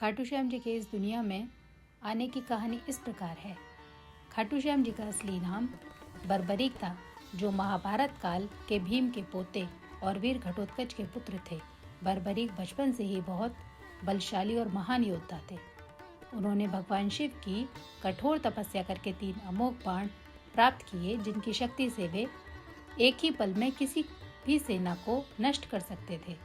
खाटू श्याम जी के इस दुनिया में आने की कहानी इस प्रकार है। खाटू श्याम जी का असली नाम बर्बरीक था, जो महाभारत काल के भीम के पोते और वीर घटोत्कच के पुत्र थे। बर्बरीक बचपन से ही बहुत बलशाली और महान योद्धा थे। उन्होंने भगवान शिव की कठोर तपस्या करके 3 अमोघ बाण प्राप्त किए, जिनकी शक्ति से वे एक ही पल में किसी भी सेना को नष्ट कर सकते थे।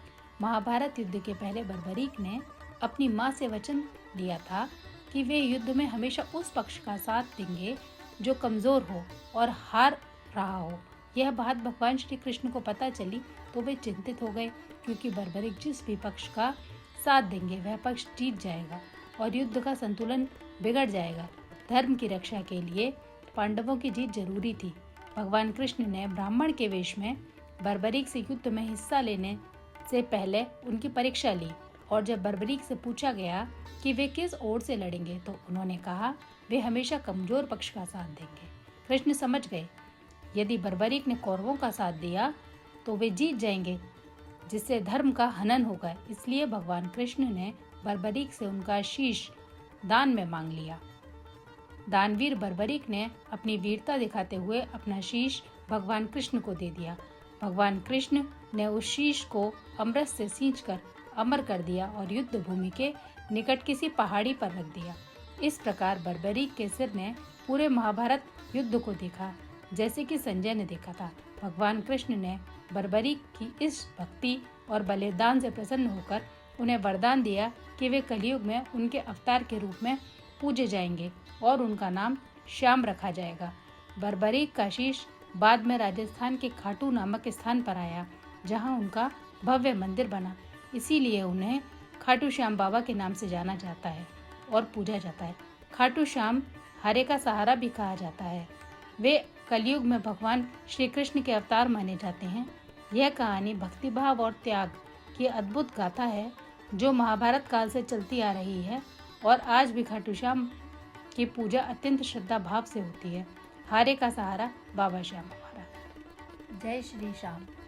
महाभारत युद्ध के पहले बर्बरीक ने अपनी मां से वचन लिया था कि वे युद्ध में हमेशा उस पक्ष का साथ देंगे जो कमजोर हो और हार रहा हो। यह बात भगवान श्री कृष्ण को पता चली तो वे चिंतित हो गए, क्योंकि बर्बरीक जिस भी पक्ष का साथ देंगे वह पक्ष जीत जाएगा और युद्ध का संतुलन बिगड़ जाएगा। धर्म की रक्षा के लिए पांडवों की जीत जरूरी थी। भगवान कृष्ण ने ब्राह्मण के वेश में बर्बरीक से युद्ध में हिस्सा लेने से पहले उनकी परीक्षा ली, और जब बर्बरीक से पूछा गया कि वे किस ओर से लड़ेंगे तो उन्होंने कहा वे हमेशा कमजोर पक्ष का साथ देंगे। कृष्ण समझ गए यदि बर्बरीक ने कौरवों का साथ दिया तो वे जीत जाएंगे, जिससे धर्म का हनन होगा। इसलिए भगवान कृष्ण ने बर्बरीक से उनका शीश दान में मांग लिया। दानवीर बर्बरीक ने अपनी वीरता दिखाते हुए अपना शीश भगवान कृष्ण को दे दिया। भगवान कृष्ण ने उस शीश को अमृत से सींचकर अमर कर दिया और युद्ध भूमि के निकट किसी पहाड़ी पर रख दिया। इस प्रकार बर्बरीक के सिर ने पूरे महाभारत युद्ध को देखा, जैसे कि संजय ने देखा था। भगवान कृष्ण ने बर्बरीक की इस भक्ति और बलिदान से प्रसन्न होकर उन्हें वरदान दिया कि वे कलयुग में उनके अवतार के रूप में पूजे जाएंगे और उनका नाम श्याम रखा जाएगा। बर्बरीक का शीश बाद में राजस्थान के खाटू नामक स्थान पर आया, जहां उनका भव्य मंदिर बना। इसीलिए उन्हें खाटू श्याम बाबा के नाम से जाना जाता है और पूजा जाता है। खाटू श्याम हरे का सहारा भी कहा जाता है। वे कलयुग में भगवान श्री कृष्ण के अवतार माने जाते हैं। यह कहानी भक्तिभाव और त्याग की अद्भुत गाथा है, जो महाभारत काल से चलती आ रही है और आज भी खाटू श्याम की पूजा अत्यंत श्रद्धा भाव से होती है। हारे का सहारा बाबा श्याम हमारा। जय श्री श्याम।